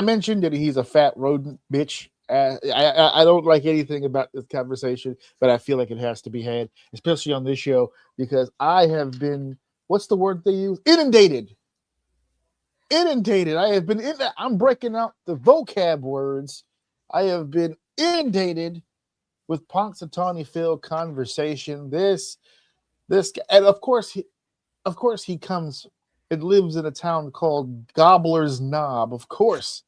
mentioned that he's a fat rodent bitch. I don't like anything about this conversation, but I feel like it has to be had, especially on this show, because I have been, what's the word they use? Inundated. I have been I'm breaking out the vocab words. I have been inundated with Punxsutawney Phil conversation. This and of course he comes and lives in a town called Gobbler's Knob. Of course,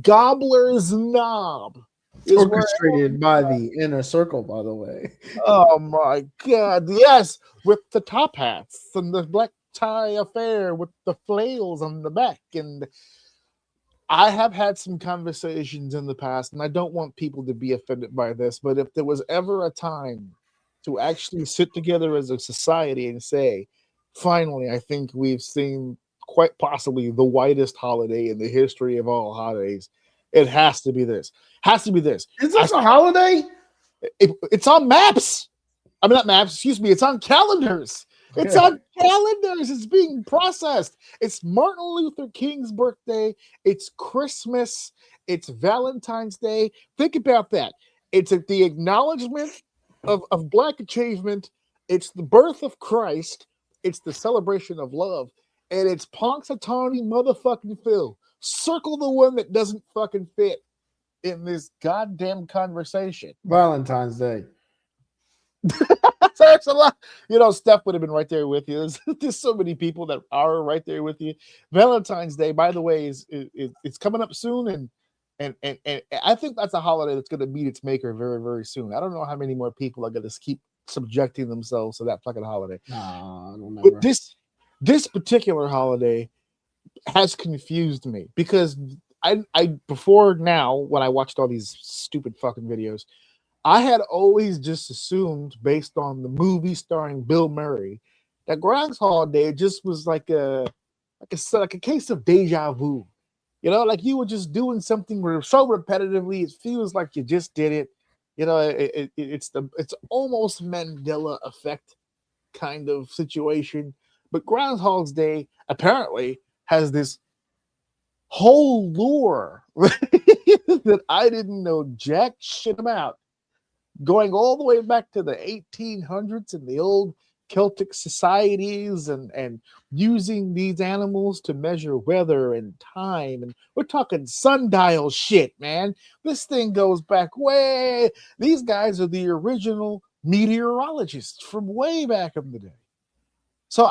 Gobbler's Knob is orchestrated by the inner circle, by the way. Oh my God! Yes, with the top hats and the black tie affair with the flails on the back. And I have had some conversations in the past, and I don't want people to be offended by this, but if there was ever a time to actually sit together as a society and say, finally, I think we've seen quite possibly the whitest holiday in the history of all holidays, it has to be this. Is this a holiday? It's on maps. I mean, not maps, excuse me. It's on calendars. It's on calendars. It's being processed. It's Martin Luther King's birthday. It's Christmas. It's Valentine's Day. Think about that. It's the acknowledgement of Black achievement. It's the birth of Christ. It's the celebration of love. And it's Punxsutawney motherfucking Phil. Circle the one that doesn't fucking fit in this goddamn conversation. Valentine's Day. So that's a lot. You know, Steph would have been right there with you. There's so many people that are right there with you. Valentine's Day, by the way, is it's coming up soon, and I think that's a holiday that's going to meet its maker very, very soon. I don't know how many more people are going to keep subjecting themselves to that fucking holiday. I don't remember. But this particular holiday has confused me because I before now, when I watched all these stupid fucking videos, I had always just assumed, based on the movie starring Bill Murray, that Groundhog Day just was like a case of deja vu. You know, like you were just doing something so repetitively, it feels like you just did it. You know, it's almost Mandela effect kind of situation. But Groundhog's Day apparently has this whole lore that I didn't know jack shit about, going all the way back to the 1800s and the old Celtic societies and using these animals to measure weather and time. And we're talking sundial shit, man. This thing goes back way. These guys are the original meteorologists from way back in the day. So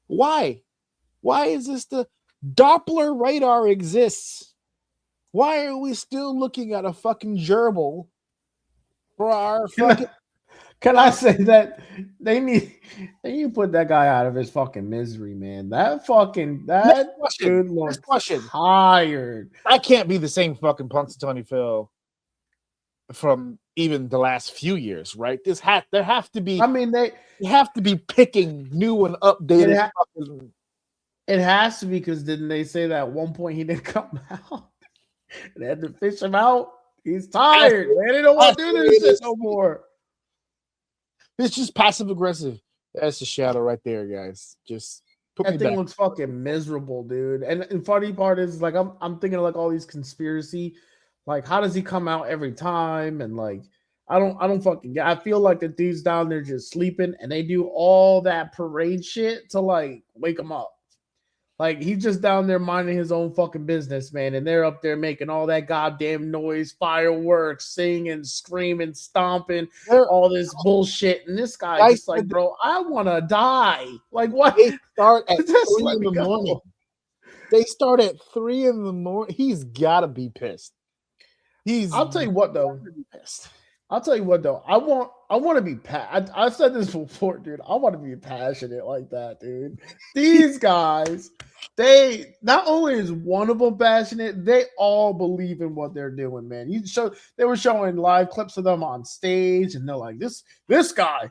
why is this the Doppler radar exists? Why are we still looking at a fucking gerbil for our fucking? Can I say that they need put that guy out of his fucking misery, man? That dude looks tired. I can't be the same fucking Punxsutawney Phil from even the last few years, right? There have to be. I mean, they have to be picking new and updated. It has to be, because didn't they say that at one point he didn't come out? They had to fish him out. He's tired, man. They don't want to do this shit no more. It's just passive aggressive. That's the shadow right there, guys. Just put that me thing back. Looks fucking miserable, dude. And funny part is, like, I'm thinking of like all these conspiracy, like, how does he come out every time? And like, I don't fucking get. I feel like the dude's down there just sleeping, and they do all that parade shit to like wake him up. Like, he's just down there minding his own fucking business, man. And they're up there making all that goddamn noise, fireworks, singing, screaming, stomping, all this bullshit. And this guy just like, bro, I want to die. Like, what? They start at 3 in the morning. They start at 3 in the morning. He's got to be pissed. I'll tell you what, though. I want to be I've said this before, dude. I want to be passionate like that, dude. These guys, they not only is one of them passionate, they all believe in what they're doing, man. They were showing live clips of them on stage, and they're like, this guy,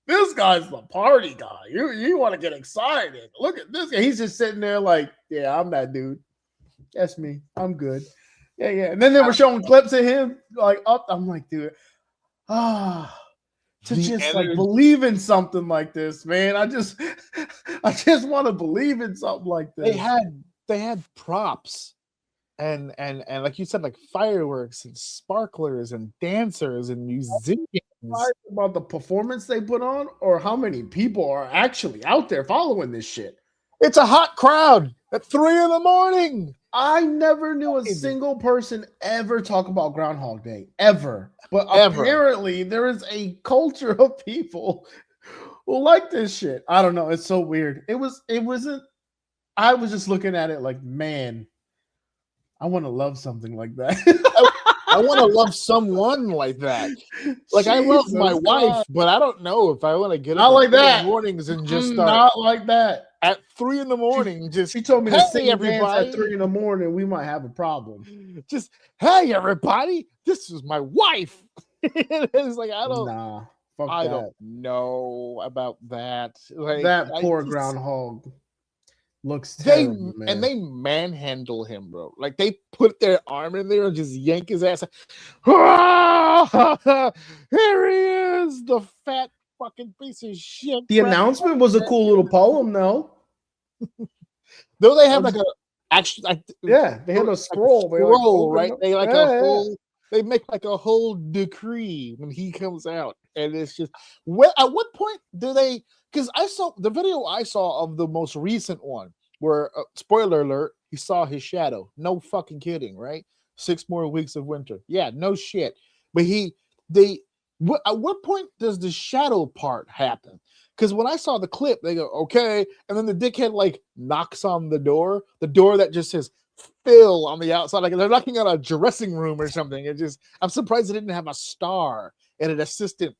this guy's the party guy. You want to get excited? Look at this guy. He's just sitting there like, yeah, I'm that dude. That's me. I'm good. Yeah. And then they were showing clips of him like up. I'm like, dude, to just like believe in something like this, man. I just want to believe in something like this. they had props and like you said, like fireworks and sparklers and dancers and musicians. About the performance they put on, or how many people are actually out there following this shit. It's a hot crowd at 3 a.m. I never knew a single person ever talk about Groundhog Day, ever. But apparently there is a culture of people who like this shit. I don't know. It's so weird. It wasn't. I was just looking at it like, man, I want to love something like that. I want to love someone like that. Like, Jesus, I love my wife, but I don't know if I want to get up not like that in the mornings and just start. Not like that. At 3 a.m, she told me to sing everybody at 3 a.m. We might have a problem. Just, hey everybody, this is my wife. It's like, I don't know about that. Like, that poor groundhog looks terrible, man. And they manhandle him, bro. Like, they put their arm in there and just yank his ass. Ah, here he is, the fat fucking piece of shit. The announcement was a cool little poem, though. Though they have like a they had a scroll. Right? They like they make like a whole decree when he comes out, and it's just at what point do they? Because I saw the video I saw of the most recent one where spoiler alert, he saw his shadow. No fucking kidding, right? 6 more weeks of winter. Yeah, no shit. But at what point does the shadow part happen? Because when I saw the clip, they go, okay. And then the dickhead like knocks on the door that just says Phil on the outside. Like they're knocking on a dressing room or something. I'm surprised they didn't have a star and an assistant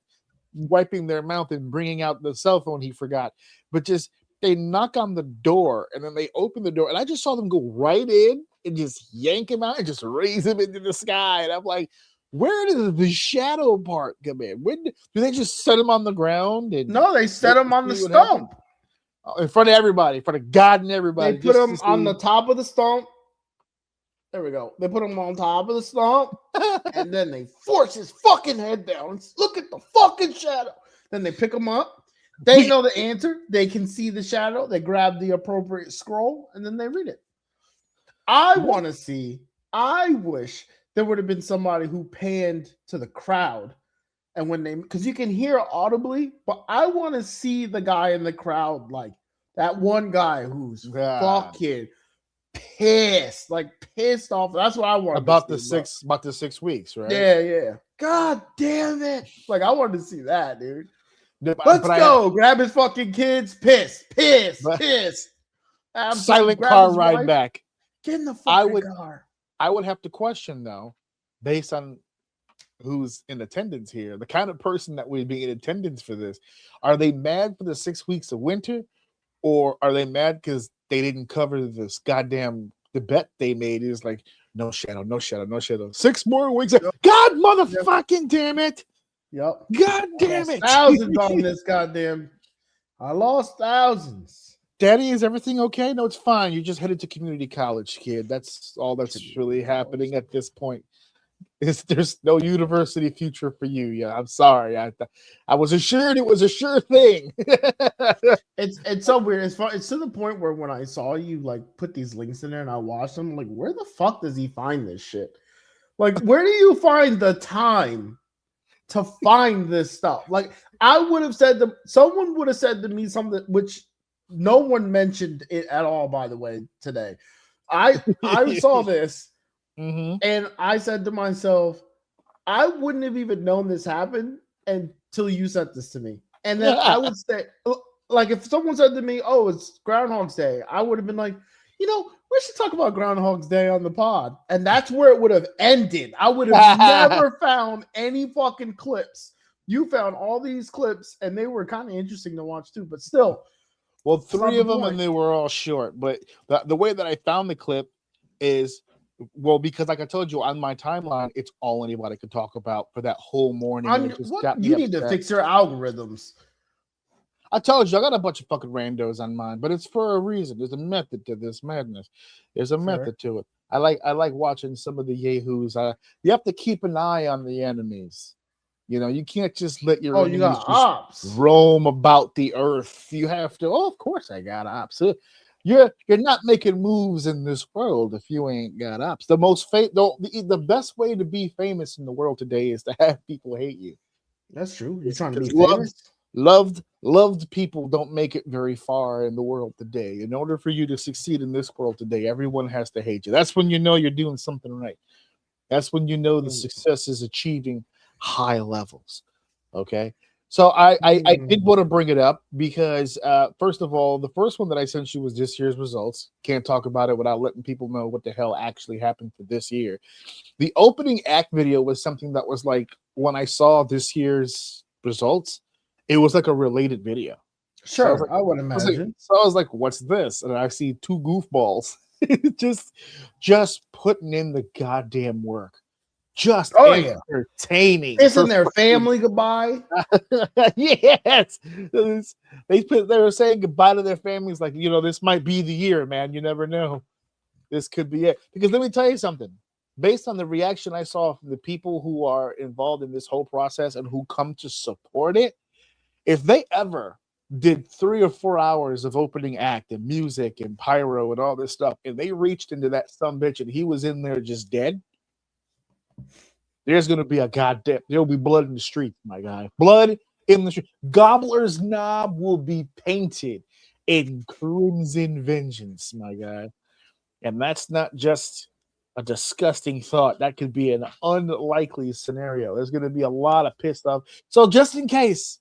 wiping their mouth and bringing out the cell phone he forgot. But just they knock on the door and then they open the door. And I just saw them go right in and just yank him out and just raise him into the sky. And I'm like, where does the shadow part come in? When do they just set him on the ground? No, they set him on the stump. In front of everybody, in front of God and everybody. They put him on the top of the stump. There we go. They put him on top of the stump. And then they force his fucking head down. And look at the fucking shadow. Then they pick him up. They know the answer. They can see the shadow. They grab the appropriate scroll. And then they read it. I wish there would have been somebody who panned to the crowd, and because you can hear audibly, but I want to see the guy in the crowd, like that one guy who's fucking pissed off. That's what I want about the 6 weeks, right? Yeah. God damn it! Like I wanted to see that, dude. Let's go. Grab his fucking kids. Piss. Silent car ride back. Get in the fucking car. I would have to question, though, based on who's in attendance here, the kind of person that would be in attendance for this. Are they mad for the 6 weeks of winter, or are they mad because they didn't cover this goddamn the bet they made? Is like no shadow. 6 more weeks. God motherfucking damn it. Yep. God damn it. Thousands on this goddamn. I lost thousands. Daddy, is everything okay? No, it's fine. You just headed to community college, kid. That's all that's really happening at this point. There's no university future for you. Yeah, I'm sorry. I was assured it was a sure thing. It's so weird. It's to the point where when I saw you like put these links in there and I watched them, I'm like, where the fuck does he find this shit? Like, where do you find the time to find this stuff? Like, someone would have said to me something which no one mentioned it at all, by the way, today. I saw this and I said to myself, I wouldn't have even known this happened until you sent this to me. And then I would say, like, if someone said to me, oh, it's Groundhog's Day, I would have been like, we should talk about Groundhog's Day on the pod. And that's where it would have ended. I would have never found any fucking clips. You found all these clips and they were kind of interesting to watch too, but still. Well, 3 of them, and they were all short. But the way that I found the clip is, because like I told you on my timeline, it's all anybody could talk about for that whole morning. You need to fix your algorithms. I told you, I got a bunch of fucking randos on mine, but it's for a reason. There's a method to this madness. There's a method to it. I like watching some of the yahoos. You have to keep an eye on the enemies. You can't just let your you got ops roam about the earth. You have to. Oh, of course I got ops. You're not making moves in this world if you ain't got ups. The best way to be famous in the world today is to have people hate you. That's true. You're trying to be Because famous. loved people don't make it very far in the world today. In order for you to succeed in this world today, everyone has to hate you. That's when you know you're doing something right. That's when you know the success is achieving high levels. Okay. So I did want to bring it up because first of all, the first one that I sent you was this year's results. Can't talk about it without letting people know what the hell actually happened for this year. The opening act video was something that was like when I saw this year's results, it was like a related video. Sure, So I would imagine. I was like, what's this? And I see two goofballs just putting in the goddamn work. Just entertaining. Kissing their family goodbye. Yes. They were saying goodbye to their families like, this might be the year, man. You never know. This could be it. Because let me tell you something. Based on the reaction I saw from the people who are involved in this whole process and who come to support it, if they ever did 3 or 4 hours of opening act and music and pyro and all this stuff, and they reached into that sumbitch and he was in there just dead, there's going to be there'll be blood in the streets, my guy. Blood in the street. Gobbler's Knob will be painted in crimson vengeance, my guy. And that's not just a disgusting thought. That could be an unlikely scenario. There's going to be a lot of pissed off. So just in case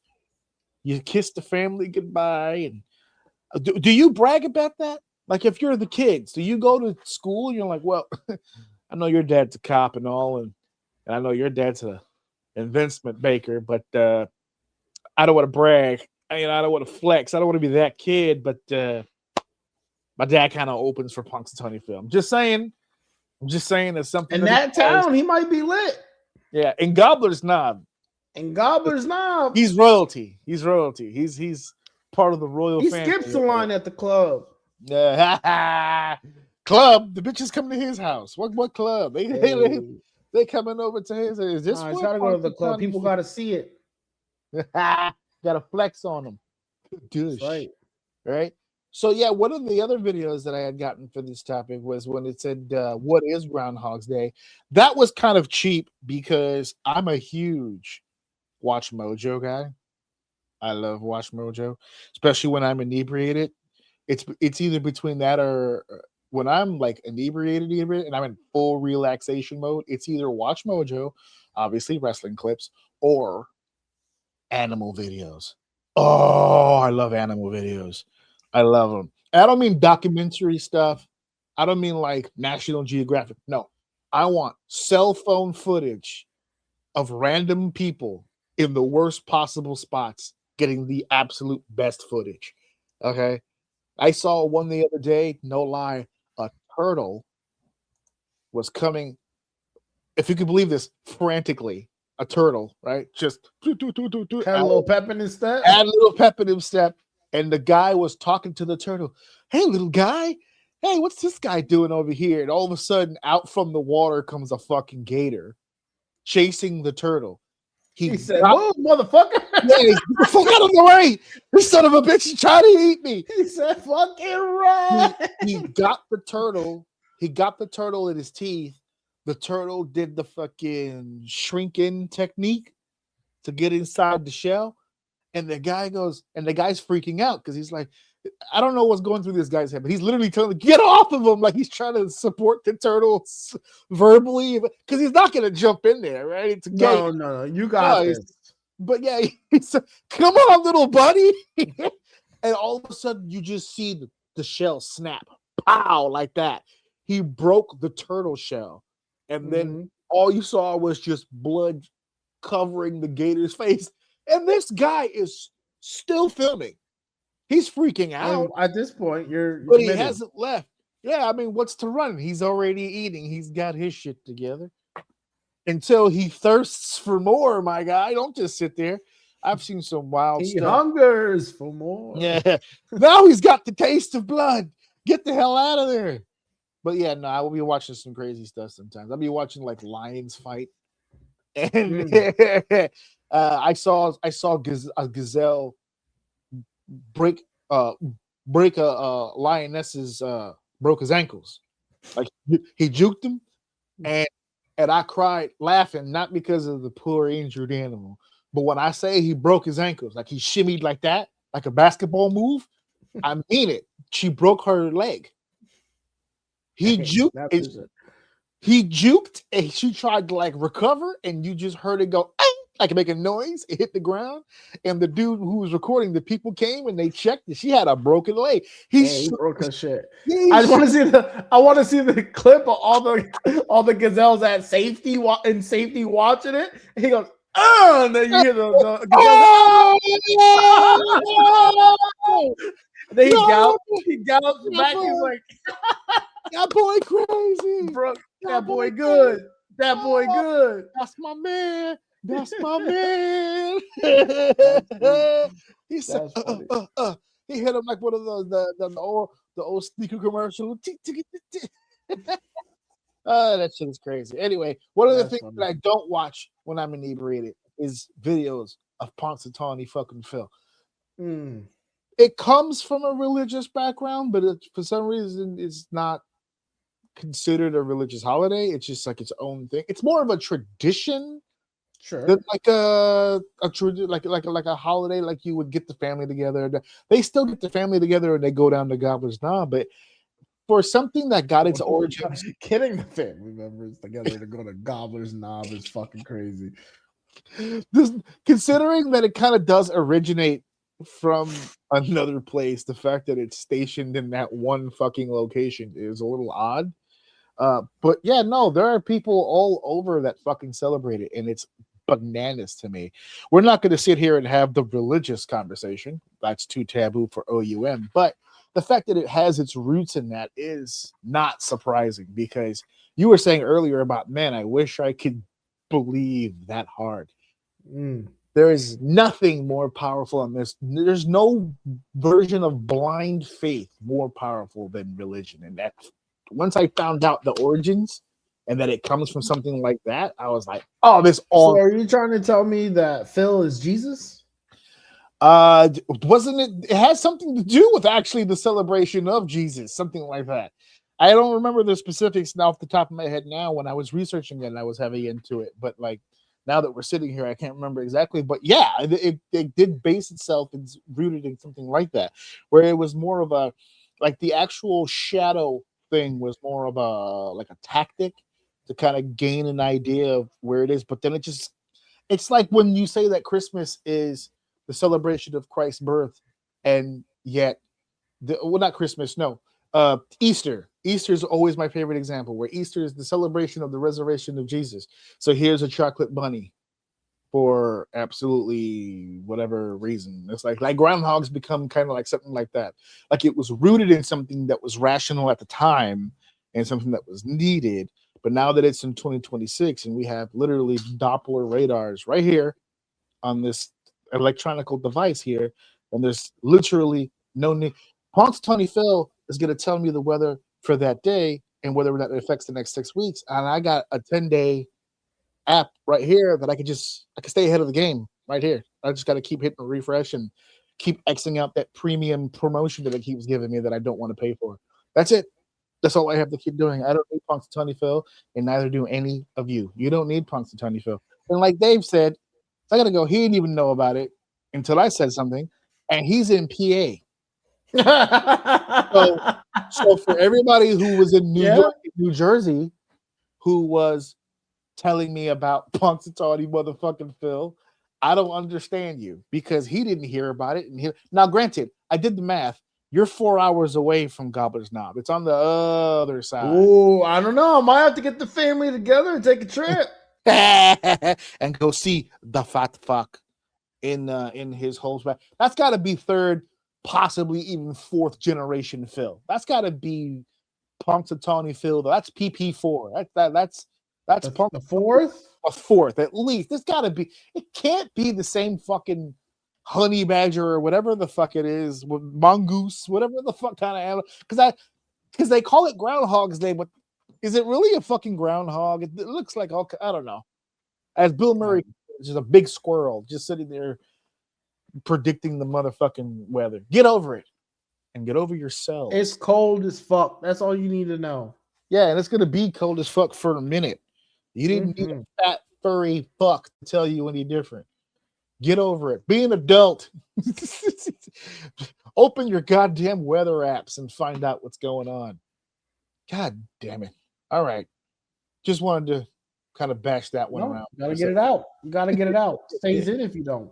you kiss the family goodbye, and do you brag about that? Like if you're the kids, do you go to school and you're like, well, I know your dad's a cop and all, and I know your dad's an investment banker, but I don't want to brag. I don't want to flex. I don't want to be that kid, but my dad kind of opens for Punxsutawney Phil. I'm just saying it's something. In that town, he might be lit. Yeah, in Gobbler's Knob. He's royalty. He's royalty. He's part of the royal family. He skips the line at the club. Club. The bitches come to his house. What club? They coming over to his. Is this? He's gotta go to the club. People gotta see it. Gotta flex on them. That's right. Right. So yeah, one of the other videos that I had gotten for this topic was when it said, "What is Groundhog's Day?" That was kind of cheap because I'm a huge Watch Mojo guy. I love Watch Mojo, especially when I'm inebriated. It's either between that or when I'm like inebriated and I'm in full relaxation mode. It's either Watch Mojo, obviously wrestling clips, or animal videos. Oh, I love animal videos. I love them. And I don't mean documentary stuff. I don't mean like National Geographic. No, I want cell phone footage of random people in the worst possible spots getting the absolute best footage. Okay. I saw one the other day, no lie, a turtle was coming, if you could believe this, frantically. A turtle, right? Just had a little pep in his step. And the guy was talking to the turtle. Hey, little guy. Hey, what's this guy doing over here? And all of a sudden, out from the water comes a fucking gator chasing the turtle. He said, "Move, motherfucker!" Yeah, get the fuck out of the way! This son of a bitch is trying to eat me. He said, "Fucking run!" He got the turtle. He got the turtle in his teeth. The turtle did the fucking shrinking technique to get inside the shell. And the guy's freaking out because he's like, I don't know what's going through this guy's head, but he's literally telling him, get off of him. Like he's trying to support the turtle verbally because he's not going to jump in there, right? It's no. You got this. But yeah, he's come on, little buddy. And all of a sudden, you just see the shell snap. Pow, like that. He broke the turtle shell. And then all you saw was just blood covering the gator's face. And this guy is still filming. He's freaking out. And at this point, but he hasn't left. Yeah, I mean, what's to run? He's already eating. He's got his shit together. Until he thirsts for more, my guy. Don't just sit there. I've seen some wild stuff. He hungers for more. Yeah. Now he's got the taste of blood. Get the hell out of there. But yeah, no, I will be watching some crazy stuff sometimes. I'll be watching like lions fight. And I saw a gazelle break break a lioness's broke his ankles. Like he juked him, and I cried laughing, not because of the poor injured animal, but when I say he broke his ankles, like he shimmied like that, like a basketball move, I mean it. She broke her leg. He juked. He juked, and she tried to like recover, and you just heard it go like make a noise. It hit the ground, and the dude who was recording, the people came and they checked, and she had a broken leg. He broke her shit. I want to see the clip of all the gazelles at safety watching it. And he goes, oh, and then you hear the gazelles. And then he gallops back. He's like, that boy crazy, bro. That boy good. That boy good. That's my man. That's my man. He said, he hit him like one of those the old sneaker commercial. That shit is crazy. Anyway, one of the things that I don't watch when I'm inebriated is videos of Punxsutawney fucking Phil. It comes from a religious background, but for some reason it's not considered a religious holiday. It's just like its own thing. It's more of a tradition. Sure. Like a holiday, like you would get the family together. They still get the family together and they go down to Gobbler's Knob, but for something that got its origins, getting the family members together to go to Gobbler's Knob is fucking crazy. Considering that it kind of does originate from another place, the fact that it's stationed in that one fucking location is a little odd. But yeah, no, there are people all over that fucking celebrate it, and it's bananas to me. We're not going to sit here and have the religious conversation. That's too taboo for OUM. But the fact that it has its roots in that is not surprising, because you were saying earlier about, man, I wish I could believe that hard. There is nothing more powerful on this. There's no version of blind faith more powerful than religion. And that once I found out the origins and that it comes from something like that, I was like, oh, this all. So are you trying to tell me that Phil is Jesus? Wasn't it? It has something to do with actually the celebration of Jesus, something like that. I don't remember the specifics now off the top of my head now. When I was researching it, I was heavy into it, but like now that we're sitting here, I can't remember exactly. But yeah, it did base itself and rooted in something like that, where it was more of a, like the actual shadow thing was more of a like a tactic to kind of gain an idea of where it is. But then it's like when you say that Christmas is the celebration of Christ's birth, and yet not Christmas, no. Easter. Easter is always my favorite example, where Easter is the celebration of the resurrection of Jesus. So here's a chocolate bunny for absolutely whatever reason. It's like groundhogs become kind of like something like that. Like it was rooted in something that was rational at the time and something that was needed. But now that it's in 2026 and we have literally Doppler radars right here on this electronical device here, and there's literally no need. Punxsutawney Phil is going to tell me the weather for that day and whether or not it affects the next 6 weeks. And I got a 10-day app right here that I can stay ahead of the game right here. I just got to keep hitting refresh and keep Xing out that premium promotion that it keeps giving me that I don't want to pay for. That's it. That's all I have to keep doing. I don't need Punxsutawney Phil, and neither do any of you. You don't need Punxsutawney Phil. And like Dave said, I got to go. He didn't even know about it until I said something, and he's in PA. So for everybody who was in New Jersey, who was telling me about Punxsutawney motherfucking Phil, I don't understand you, because he didn't hear about it. Now, granted, I did the math. You're 4 hours away from Gobbler's Knob. It's on the other side. Oh, I don't know. I might have to get the family together and take a trip and go see the fat fuck in his whole spot. That's got to be third, possibly even fourth generation Phil. That's got to be Punxsutawney Phil. That's PP4. That's the fourth. A fourth at least. It's got to be. It can't be the same fucking honey badger or whatever the fuck it is, mongoose, whatever the fuck kind of animal. Because they call it Groundhog's Day, but is it really a fucking groundhog? It looks like I don't know. As Bill Murray, it's just a big squirrel just sitting there predicting the motherfucking weather. Get over it. and get over yourselves. It's cold as fuck. That's all you need to know. Yeah, and it's gonna be cold as fuck for a minute. You didn't need a fat, furry fuck to tell you any different. Get over it. Be an adult. Open your goddamn weather apps and find out what's going on. God damn it. All right. Just wanted to kind of bash that one around. You gotta get it out. You gotta get it out. Stays in if you don't.